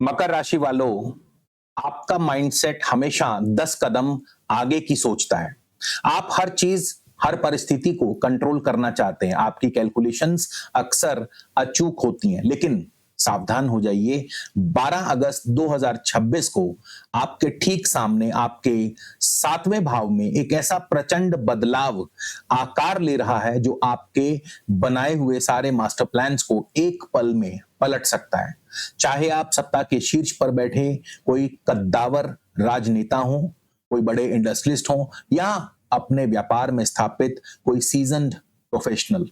मकर राशि वालों, आपका माइंडसेट हमेशा 10 कदम आगे की सोचता है। आप हर चीज, हर परिस्थिति को कंट्रोल करना चाहते हैं। आपकी कैलकुलेशंस अक्सर अचूक होती हैं, लेकिन सावधान हो जाइए। 12 अगस्त 2026 को आपके ठीक सामने आपके 7वें भाव में एक ऐसा प्रचंड बदलाव आकार ले रहा है जो आपके बनाए हुए सारे मास्टर प्लान्स को एक पल में पलट सकता है। चाहे आप सत्ता के शीर्ष पर बैठे कोई कद्दावर राजनेता हो, कोई बड़े इंडस्ट्रियलिस्ट हो, या अपने व्यापार में स्थापित कोई सीजन्ड प्रोफेशनल।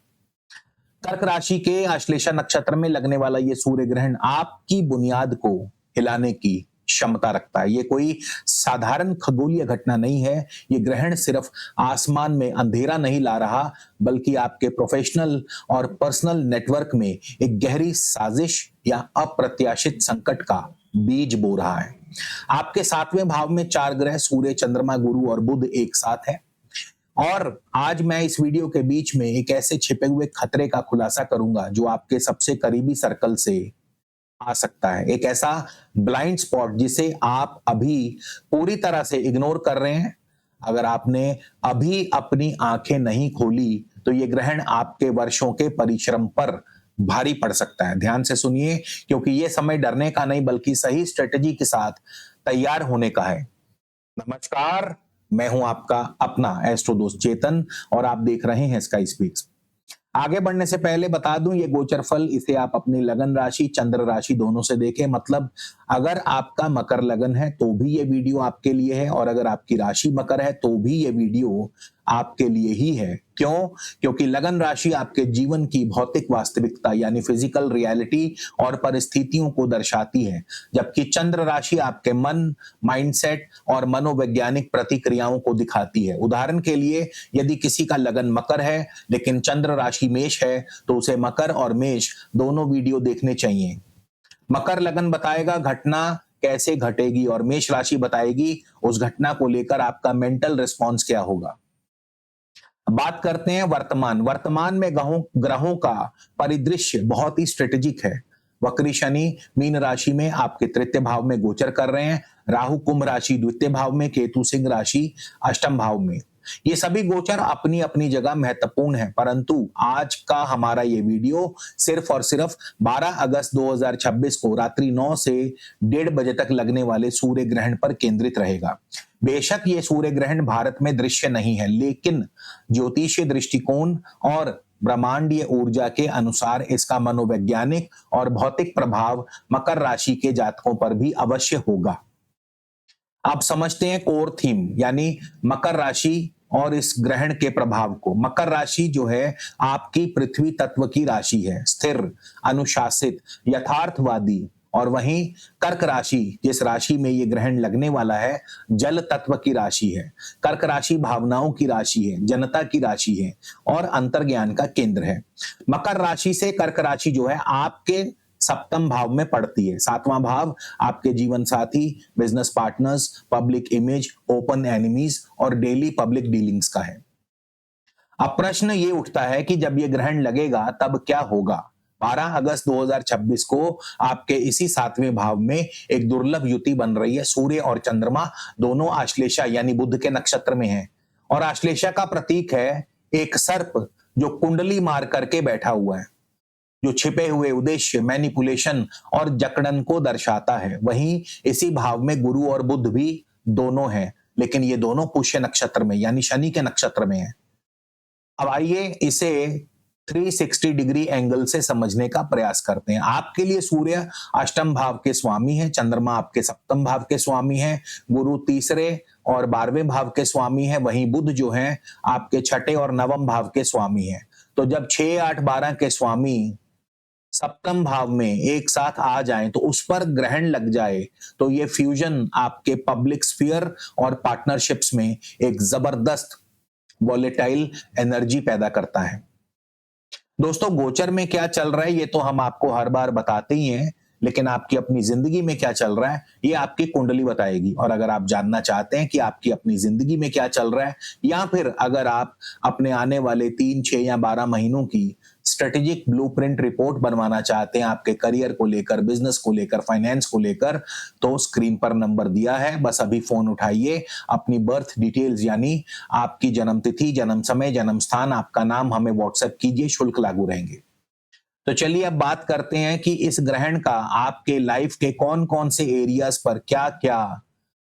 कर्क राशि के आश्लेषा नक्षत्र में लगने वाला ये सूर्य ग्रहण आपकी बुनियाद को हिलाने की क्षमता रखता है। ये कोई साधारण खगोलीय घटना नहीं है। ये ग्रहण सिर्फ आसमान में अंधेरा नहीं ला रहा, बल्कि आपके प्रोफेशनल और पर्सनल नेटवर्क में एक गहरी साजिश या अप्रत्याशित संकट का बीज बो रहा है। आपके 7वें भाव में 4 ग्रह सूर्य, चंद्रमा, गुरु और बुध एक साथ है। और आज मैं इस वीडियो के बीच में एक ऐसे छिपे हुए खतरे का खुलासा करूंगा जो आपके सबसे करीबी सर्कल से आ सकता है। एक ऐसा ब्लाइंड स्पॉट जिसे आप अभी पूरी तरह से इग्नोर कर रहे हैं। अगर आपने अभी अपनी आंखें नहीं खोली तो ये ग्रहण आपके वर्षों के परिश्रम पर भारी पड़ सकता है। ध्यान से सुनिए, क्योंकि ये समय डरने का नहीं बल्कि सही स्ट्रेटेजी के साथ तैयार होने का है। नमस्कार, मैं हूं आपका अपना एस्ट्रो दोस्त चेतन और आप देख रहे हैं स्काई स्पीक्स। आगे बढ़ने से पहले बता दूं, ये गोचर फल इसे आप अपनी लगन राशि, चंद्र राशि दोनों से देखें। मतलब अगर आपका मकर लगन है तो भी ये वीडियो आपके लिए है, और अगर आपकी राशि मकर है तो भी ये वीडियो आपके लिए ही है। क्यों? क्योंकि लगन राशि आपके जीवन की भौतिक वास्तविकता यानी फिजिकल रियलिटी और परिस्थितियों को दर्शाती है, जबकि चंद्र राशि आपके मन, माइंडसेट और मनोवैज्ञानिक प्रतिक्रियाओं को दिखाती है। उदाहरण के लिए, यदि किसी का लगन मकर है लेकिन चंद्र राशि मेष है तो उसे मकर और मेष दोनों वीडियो देखने चाहिए। मकर लगन बताएगा घटना कैसे घटेगी और मेष राशि बताएगी उस घटना को लेकर आपका मेंटल रिस्पॉन्स क्या होगा। बात करते हैं वर्तमान में ग्रहों का परिदृश्य बहुत ही स्ट्रेटेजिक है। वक्री शनि मीन राशि में आपके तृतीय भाव में गोचर कर रहे हैं। राहु कुंभ राशि द्वितीय भाव में, केतु सिंह राशि अष्टम भाव में। ये सभी गोचर अपनी अपनी जगह महत्वपूर्ण है, परंतु आज का हमारा ये वीडियो सिर्फ और सिर्फ 12 अगस्त 2026 को रात्रि 9 से 1:30 बजे तक लगने वाले सूर्य ग्रहण पर केंद्रित रहेगा। बेशक ये सूर्य ग्रहण भारत में दृश्य नहीं है, लेकिन ज्योतिषीय दृष्टिकोण और ब्रह्मांडीय ऊर्जा के अनुसार इसका मनोवैज्ञानिक और भौतिक प्रभाव मकर राशि के जातकों पर भी अवश्य होगा। आप समझते हैं कोर थीम यानी मकर राशि और इस ग्रहण के प्रभाव को। मकर राशि जो है आपकी पृथ्वी तत्व की राशि है, स्थिर, अनुशासित, यथार्थवादी। और वहीं कर्क राशि, जिस राशि में ये ग्रहण लगने वाला है, जल तत्व की राशि है। कर्क राशि भावनाओं की राशि है, जनता की राशि है और अंतर्ज्ञान का केंद्र है। मकर राशि से कर्क राशि जो है आपके सप्तम भाव में पड़ती है। 7वां भाव आपके जीवन साथी, business partners, public image, open enemies और डेली पब्लिक डीलिंग्स का है। अब प्रश्न ये उठता है कि जब ये ग्रहण लगेगा तब क्या होगा। 12 अगस्त 2026 को आपके इसी 7वें भाव में एक दुर्लभ युति बन रही है। सूर्य और चंद्रमा दोनों आश्लेषा यानी बुध के नक्षत्र में हैं, और आश्लेषा का प्रतीक है एक सर्प जो कुंडली मार करके बैठा हुआ है, जो छिपे हुए उद्देश्य, मैनिपुलेशन और जकड़न को दर्शाता है। वहीं इसी भाव में गुरु और बुध भी दोनों हैं, लेकिन ये दोनों पुष्य नक्षत्र में यानी शनि के नक्षत्र में हैं। अब आइए इसे 360 डिग्री एंगल से समझने का प्रयास करते हैं। आपके लिए सूर्य अष्टम भाव के स्वामी है, चंद्रमा आपके सप्तम भाव के स्वामी है, गुरु तीसरे और 12वें भाव के स्वामी है, वहीं बुध जो है आपके छठे और नवम भाव के स्वामी है। तो जब 6, 8, 12 के स्वामी सप्तम भाव में एक साथ आ जाएं तो उस पर ग्रहण लग जाए तो ये फ्यूजन आपके पब्लिक स्फीयर और पार्टनरशिप्स में एक जबरदस्त वॉलेटाइल एनर्जी पैदा करता है। दोस्तों, गोचर में क्या चल रहा है ये तो हम आपको हर बार बताते ही हैं, लेकिन आपकी अपनी जिंदगी में क्या चल रहा है ये आपकी कुंडली बताएगी। और अगर आप जानना चाहते हैं कि आपकी अपनी जिंदगी में क्या चल रहा है, या फिर अगर आप अपने आने वाले 3, 6 या 12 महीनों की स्ट्रेटेजिक ब्लूप्रिंट रिपोर्ट बनवाना चाहते हैं आपके करियर को लेकर, बिजनेस को लेकर, फाइनेंस को लेकर, तो स्क्रीन पर नंबर दिया है, बस अभी फोन उठाइए, अपनी बर्थ डिटेल्स यानी आपकी जन्म तिथि, जन्म समय, जन्म स्थान, आपका नाम हमें व्हाट्सएप कीजिए, शुल्क लागू रहेंगे। तो चलिए अब बात करते हैं कि इस ग्रहण का आपके लाइफ के कौन कौन से एरियाज पर क्या क्या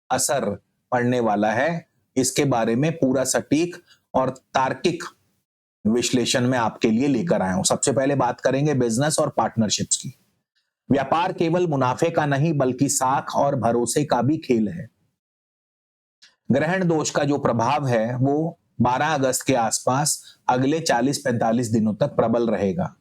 असर पड़ने वाला है, इसके बारे में पूरा सटीक और तार्किक विश्लेषण में आपके लिए लेकर आया हूं। सबसे पहले बात करेंगे बिजनेस और पार्टनरशिप्स की। व्यापार केवल मुनाफे का नहीं बल्कि साख और भरोसे का भी खेल है। ग्रहण दोष का जो प्रभाव है वो 12 अगस्त के आसपास अगले 40-45 दिनों तक प्रबल रहेगा,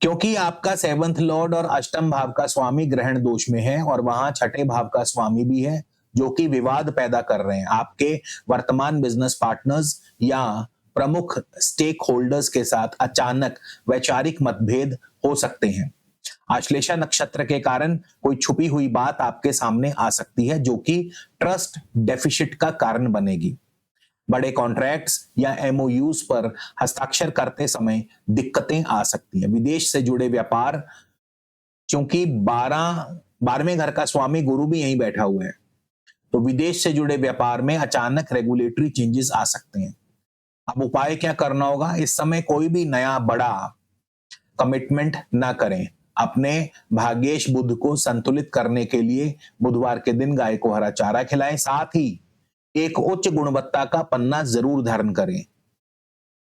क्योंकि आपका 7th लॉर्ड और अष्टम भाव का स्वामी ग्रहण दोष में है और वहां छठे भाव का स्वामी भी है, जो कि विवाद पैदा कर रहे हैं। आपके वर्तमान बिजनेस पार्टनर्स या प्रमुख स्टेक होल्डर्स के साथ अचानक वैचारिक मतभेद हो सकते हैं। आश्लेषा नक्षत्र के कारण कोई छुपी हुई बात आपके सामने आ सकती है, जो कि ट्रस्ट डेफिसिट का कारण बनेगी। बड़े कॉन्ट्रैक्ट्स या एमओयूज पर हस्ताक्षर करते समय दिक्कतें आ सकती हैं। विदेश से जुड़े व्यापार, क्योंकि 12वें घर का स्वामी गुरु भी यहीं बैठा हुआ है, तो विदेश से जुड़े व्यापार में अचानक रेगुलेटरी चेंजेस आ सकते हैं। अब उपाय क्या करना होगा? इस समय कोई भी नया बड़ा कमिटमेंट ना करें। अपने भाग्येश बुध को संतुलित करने के लिए बुधवार के दिन गाय को हरा चारा खिलाएं, साथ ही एक उच्च गुणवत्ता का पन्ना जरूर धारण करें।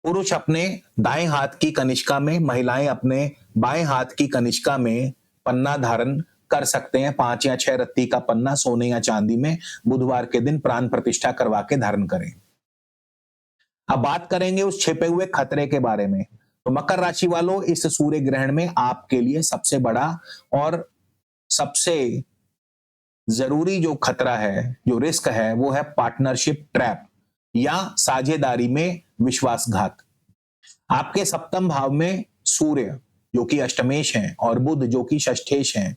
पुरुष अपने दाएं हाथ की कनिष्का में, महिलाएं अपने बाएं हाथ की कनिष्का में पन्ना धारण कर सकते हैं। 5 या 6 रत्ती का पन्ना सोने या चांदी में बुधवार के दिन प्राण प्रतिष्ठा करवा के धारण करें। अब बात करेंगे उस छिपे हुए खतरे के बारे में। तो मकर राशि वालों, इस सूर्य ग्रहण में आपके लिए सबसे बड़ा और सबसे जरूरी जो खतरा है, जो रिस्क है, वो है पार्टनरशिप ट्रैप या साझेदारी में विश्वासघात। आपके सप्तम भाव में सूर्य जो कि अष्टमेश हैं और बुध जो कि षष्ठेश हैं,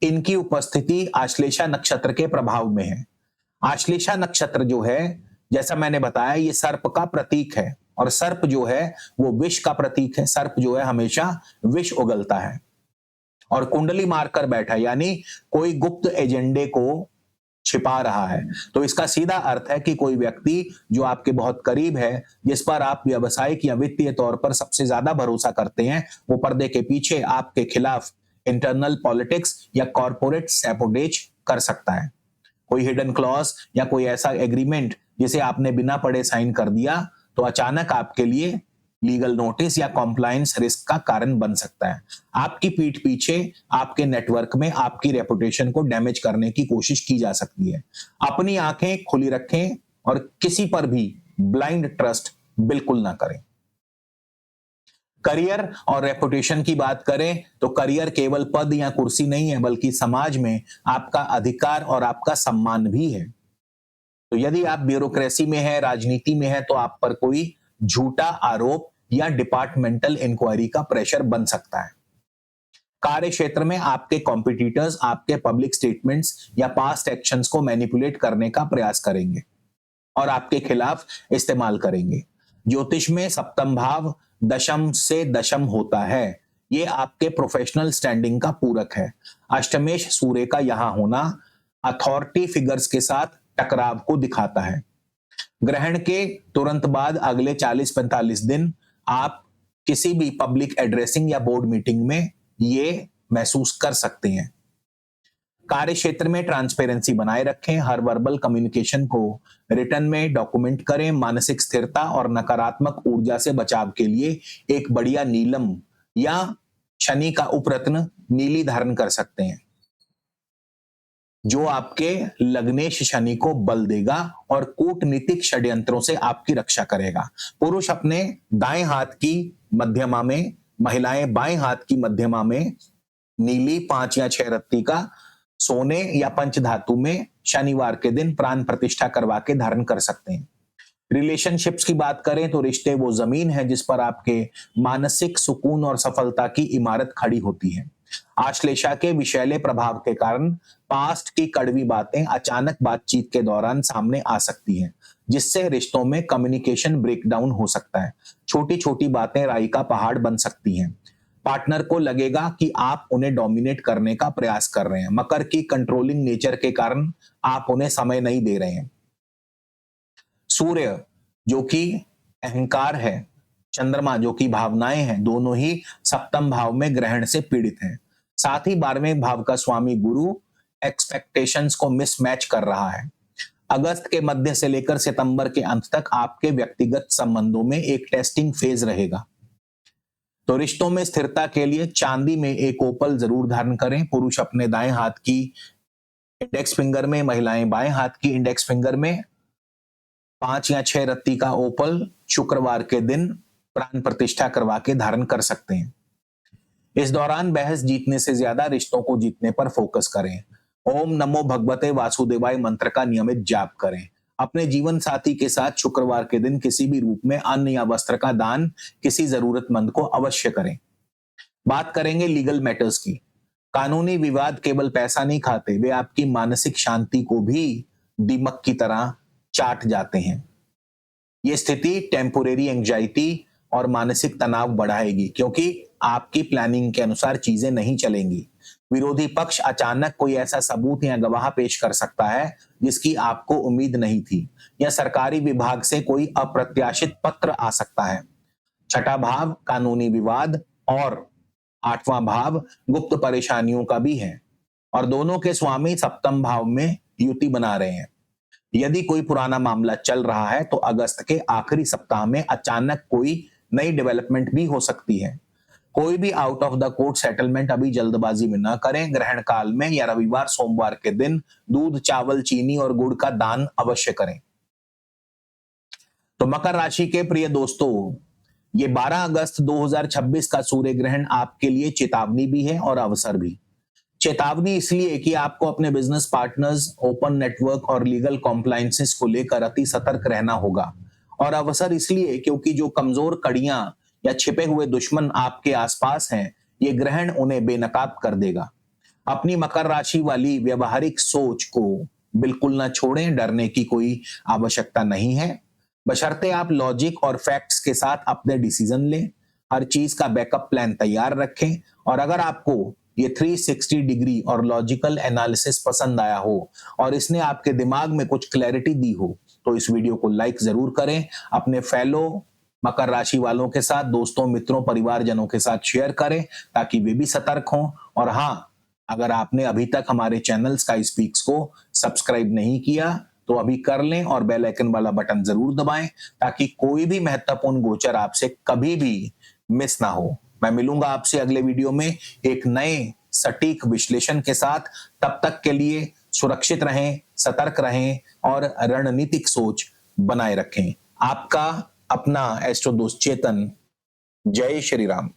इनकी उपस्थिति आश्लेषा नक्षत्र के प्रभाव में है। आश्लेषा नक्षत्र जो है, जैसा मैंने बताया, ये सर्प का प्रतीक है और सर्प जो है वो विष का प्रतीक है। सर्प जो है हमेशा विष उगलता है और कुंडली मारकर बैठा, यानी कोई गुप्त एजेंडे को छिपा रहा है। तो इसका सीधा अर्थ है कि कोई व्यक्ति जो आपके बहुत करीब है, जिस पर आप व्यावसायिक या वित्तीय तौर पर सबसे ज्यादा भरोसा करते हैं, वो पर्दे के पीछे आपके खिलाफ इंटरनल पॉलिटिक्स या कॉर्पोरेट सैबोटेज कर सकता है। कोई हिडन क्लॉज या कोई ऐसा एग्रीमेंट जिसे आपने बिना पढ़े साइन कर दिया, तो अचानक आपके लिए लीगल नोटिस या कॉम्प्लायंस रिस्क का कारण बन सकता है। आपकी पीठ पीछे आपके नेटवर्क में आपकी रेपुटेशन को डैमेज करने की कोशिश की जा सकती है। अपनी आंखें खुली रखें और किसी पर भी ब्लाइंड ट्रस्ट बिल्कुल ना करें। करियर और रेपुटेशन की बात करें तो करियर केवल पद या कुर्सी नहीं है, बल्कि समाज में आपका अधिकार और आपका सम्मान भी है। तो यदि आप ब्यूरोक्रेसी में है, राजनीति में है, तो आप पर कोई झूठा आरोप या डिपार्टमेंटल इंक्वायरी का प्रेशर बन सकता है। कार्य क्षेत्र में आपके कॉम्पिटिटर्स आपके पब्लिक स्टेटमेंट्स या पास्ट एक्शंस को मैनिपुलेट करने का प्रयास करेंगे और आपके खिलाफ इस्तेमाल करेंगे। ज्योतिष में सप्तम भाव दशम से दशम होता है, ये आपके प्रोफेशनल स्टैंडिंग का पूरक है। अष्टमेश सूर्य का यहां होना अथॉरिटी फिगर्स के साथ टकराव को दिखाता है। ग्रहण के तुरंत बाद अगले 40-45 दिन आप किसी भी पब्लिक एड्रेसिंग या बोर्ड मीटिंग में ये महसूस कर सकते हैं। कार्य क्षेत्र में ट्रांसपेरेंसी बनाए रखें, हर वर्बल कम्युनिकेशन को रिटर्न में डॉक्यूमेंट करें। मानसिक स्थिरता और नकारात्मक ऊर्जा से बचाव के लिए एक बढ़िया नीलम या शनि का उपरत्न नीली धारण कर सकते हैं, जो आपके लग्नेश शनि को बल देगा और कूटनीतिक षड्यंत्रों से आपकी रक्षा करेगा। पुरुष अपने दाएं हाथ की मध्यमा में, महिलाएं बाएं हाथ की मध्यमा में नीली 5 या 6 रत्ती का सोने या पंचधातु में शनिवार के दिन प्राण प्रतिष्ठा करवा के धारण कर सकते हैं। रिलेशनशिप्स की बात करें तो रिश्ते वो जमीन है जिस पर आपके मानसिक सुकून और सफलता की इमारत खड़ी होती है। आश्लेषा के विषैले प्रभाव के कारण पास्ट की कड़वी बातें अचानक बातचीत के दौरान सामने आ सकती हैं, जिससे रिश्तों में कम्युनिकेशन ब्रेकडाउन हो सकता है। छोटी छोटी बातें राई का पहाड़ बन सकती हैं। पार्टनर को लगेगा कि आप उन्हें डोमिनेट करने का प्रयास कर रहे हैं। मकर की कंट्रोलिंग नेचर के कारण आप उन्हें समय नहीं दे रहे हैं। सूर्य जो कि अहंकार है, चंद्रमा जो कि भावनाएं हैं, दोनों ही सप्तम भाव में ग्रहण से पीड़ित हैं। साथ ही 12वें भाव का स्वामी गुरु एक्सपेक्टेशंस को मिसमैच कर रहा है। अगस्त के मध्य से लेकर सितंबर के अंत तक आपके व्यक्तिगत संबंधों में एक टेस्टिंग फेज रहेगा। तो रिश्तों में स्थिरता के लिए चांदी में एक ओपल जरूर धारण करें। पुरुष अपने दाएं हाथ की इंडेक्स फिंगर में, महिलाएं बाएं हाथ की इंडेक्स फिंगर में 5 या 6 रत्ती का ओपल शुक्रवार के दिन प्राण प्रतिष्ठा करवा के धारण कर सकते हैं। इस दौरान बहस जीतने से ज्यादा रिश्तों को जीतने पर फोकस करें। ओम नमो भगवते वासुदेवाय मंत्र का नियमित जाप करें। अपने जीवन साथी के साथ शुक्रवार के दिन किसी भी रूप में अन्न या वस्त्र का दान किसी जरूरतमंद को अवश्य करें। बात करेंगे लीगल मैटर्स की। कानूनी विवाद केवल पैसा नहीं खाते, वे आपकी मानसिक शांति को भी दीमक की तरह चाट जाते हैं। ये स्थिति टेम्पोरेरी एंजाइटी और मानसिक तनाव बढ़ाएगी, क्योंकि आपकी प्लानिंग के अनुसार चीजें नहीं चलेंगी। विरोधी पक्ष अचानक कोई ऐसा सबूत या गवाह पेश कर सकता है जिसकी आपको उम्मीद नहीं थी, या सरकारी विभाग से कोई अप्रत्याशित पत्र आ सकता है। छठा भाव कानूनी विवाद और 8वां भाव गुप्त परेशानियों का भी है, और दोनों के स्वामी सप्तम भाव में युति बना रहे हैं। यदि कोई पुराना मामला चल रहा है तो अगस्त के आखिरी सप्ताह में अचानक कोई नई डेवलपमेंट भी हो सकती है। कोई भी out of the court settlement अभी जल्दबाजी में न करें। ग्रहण काल में या रविवार सोमवार के दिन दूध, चावल, चीनी और गुड़ का दान अवश्य करें। तो मकर राशि के प्रिय दोस्तों, ये 12 अगस्त 2026 का सूर्य ग्रहण आपके लिए चेतावनी भी है और अवसर भी। चेतावनी इसलिए कि आपको अपने बिजनेस पार्टनर्स, ओपन नेटवर्क और लीगल कॉम्प्लायंसेस को लेकर अति सतर्क रहना होगा, और अवसर इसलिए क्योंकि जो कमजोर कड़ियां या छिपे हुए दुश्मन आपके आसपास हैं, ये ग्रहण उन्हें बेनकाब कर देगा। अपनी मकर राशि वाली व्यवहारिक सोच को बिल्कुल ना छोड़ें। डरने की कोई आवश्यकता नहीं है, बशर्ते आप लॉजिक और फैक्ट्स के साथ अपने डिसीजन लें। हर चीज का बैकअप प्लान तैयार रखें, और अगर आपको ये 360 डिग्री और लॉजिकल एनालिसिस पसंद आया हो और इसने आपके दिमाग में कुछ क्लैरिटी दी हो, तो इस वीडियो को लाइक जरूर करें। अपने फेलो मकर राशि वालों के साथ, दोस्तों, मित्रों, परिवारजनों के साथ शेयर करें ताकि वे भी सतर्क हों। और हाँ, अगर आपने अभी तक हमारे चैनल स्काई स्पीक्स को सब्सक्राइब नहीं किया तो अभी कर लें, और बेल आइकन वाला बटन जरूर दबाएं ताकि कोई भी महत्वपूर्ण गोचर आपसे कभी भी मिस ना हो। मैं मिलूंगा आपसे अगले वीडियो में एक नए सटीक विश्लेषण के साथ। तब तक के लिए सुरक्षित रहें, सतर्क रहें और रणनीतिक सोच बनाए रखें। आपका अपना एस्ट्रो दोस्त चेतन। जय श्री राम।